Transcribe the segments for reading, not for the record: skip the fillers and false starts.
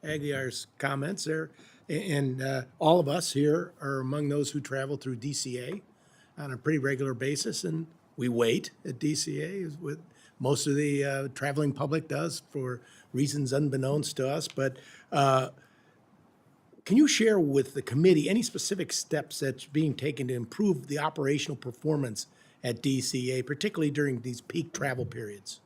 Aguiar's comments there. And all of us here are among those who travel through DCA on a pretty regular basis, and we wait at DCA, as with most of the traveling public does for reasons unbeknownst to us. But can you share with the committee any specific steps that's being taken to improve the operational performance at DCA, particularly during these peak travel periods?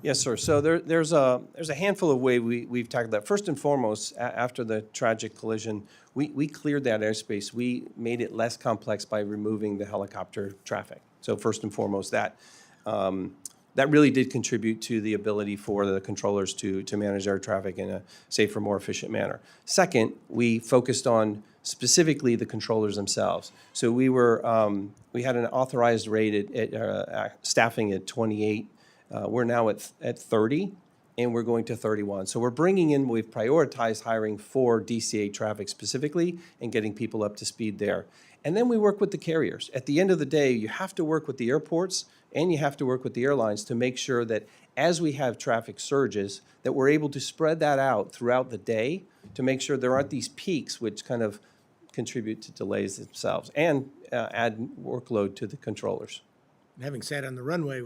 Yes, sir. So there's a handful of ways we've tackled that. First and foremost, after the tragic collision, we cleared that airspace. We made it less complex by removing the helicopter traffic. So first and foremost, that really did contribute to the ability for the controllers to manage air traffic in a safer, more efficient manner. Second, we focused on specifically the controllers themselves. So we had an authorized rate at staffing at 28. We're now at 30, and we're going to 31. So we've prioritized hiring for DCA traffic specifically and getting people up to speed there. And then we work with the carriers. At the end of the day, you have to work with the airports and you have to work with the airlines to make sure that as we have traffic surges, that we're able to spread that out throughout the day to make sure there aren't these peaks which kind of contribute to delays themselves and add workload to the controllers. And having sat on the runway,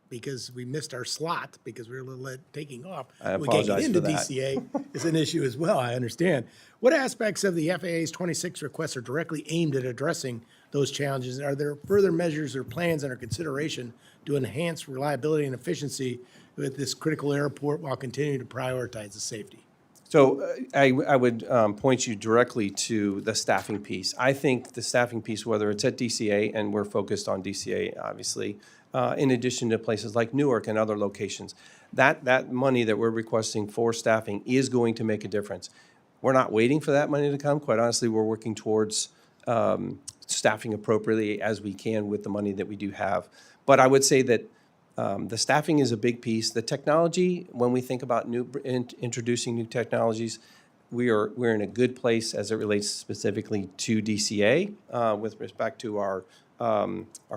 because we missed our slot because we were a little late taking off. I We can't get apologize into for that. DCA is an issue as well, I understand. What aspects of the FAA's 26 requests are directly aimed at addressing those challenges? Are there further measures or plans under consideration to enhance reliability and efficiency with this critical airport while continuing to prioritize the safety? So I would point you directly to the staffing piece. I think the staffing piece, whether it's at DCA, and we're focused on DCA, obviously, in addition to places like Newark and other locations, that money that we're requesting for staffing is going to make a difference. We're not waiting for that money to come. Quite honestly, we're working towards staffing appropriately as we can with the money that we do have. But I would say that the staffing is a big piece. The technology, when we think about introducing new technologies, we're in a good place as it relates specifically to DCA with respect to our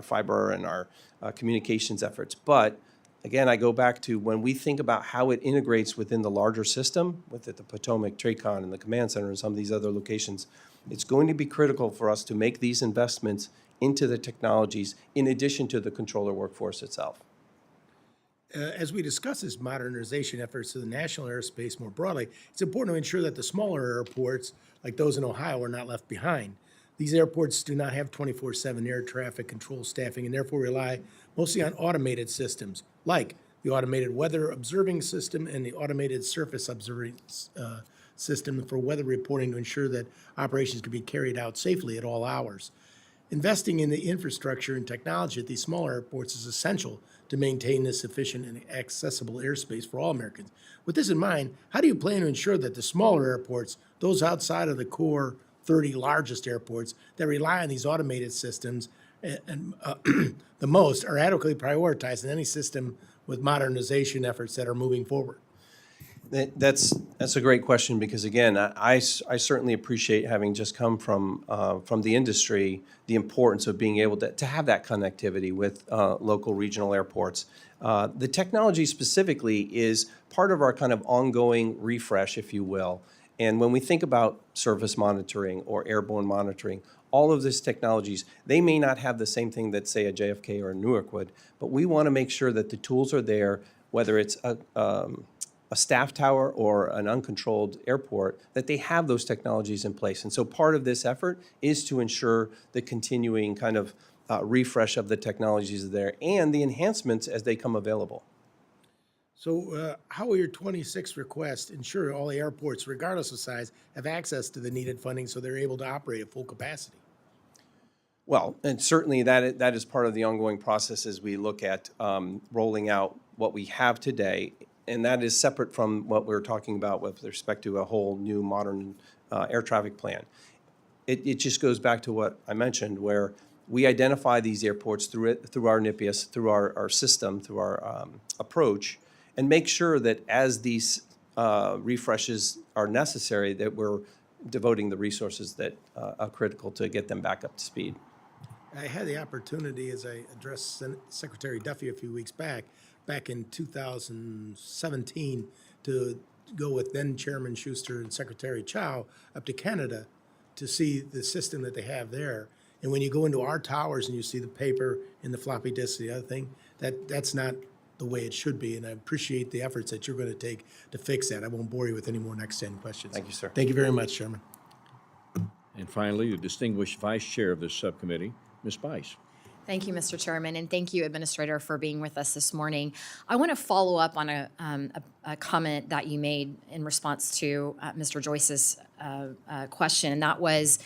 fiber and our communications efforts. But again, I go back to when we think about how it integrates within the larger system, with the Potomac, TRACON, and the command center and some of these other locations, it's going to be critical for us to make these investments into the technologies in addition to the controller workforce itself. As we discuss this modernization efforts to the national airspace more broadly, it's important to ensure that the smaller airports, like those in Ohio, are not left behind. These airports do not have 24/7 air traffic control staffing and therefore rely mostly on automated systems, like the automated weather observing system and the automated surface observing system for weather reporting to ensure that operations can be carried out safely at all hours. Investing in the infrastructure and technology at these smaller airports is essential to maintain this efficient and accessible airspace for all Americans. With this in mind, how do you plan to ensure that the smaller airports, those outside of the core 30 largest airports that rely on these automated systems and the most, are adequately prioritized in any system with modernization efforts that are moving forward? That's a great question because, again, I certainly appreciate, having just come from the industry, the importance of being able to have that connectivity with local regional airports. The technology specifically is part of our kind of ongoing refresh, if you will. And when we think about surface monitoring or airborne monitoring, all of these technologies, they may not have the same thing that, say, a JFK or a Newark would, but we want to make sure that the tools are there, whether it's a staff tower or an uncontrolled airport, that they have those technologies in place. And so part of this effort is to ensure the continuing kind of refresh of the technologies there and the enhancements as they come available. So how will your 26 requests ensure all the airports, regardless of size, have access to the needed funding so they're able to operate at full capacity? Well, and certainly that is part of the ongoing process as we look at rolling out what we have today. And that is separate from what we're talking about with respect to a whole new modern air traffic plan. It just goes back to what I mentioned, where we identify these airports through our NIPIAS, through our system, through our approach, and make sure that as these refreshes are necessary, that we're devoting the resources that are critical to get them back up to speed. I had the opportunity, as I addressed Secretary Duffy a few weeks back in 2017, to go with then Chairman Schuster and Secretary Chow up to Canada to see the system that they have there. And when you go into our towers and you see the paper and the floppy disk, the other thing, that's not the way it should be. And I appreciate the efforts that you're going to take to fix that. I won't bore you with any more next 10 questions. Thank you, sir. Thank you very much, Chairman. And finally, the distinguished vice chair of this subcommittee, Ms. Bice. Thank you, Mr. Chairman, and thank you, Administrator, for being with us this morning. I want to follow up on a comment that you made in response to Mr. Joyce's question, and that was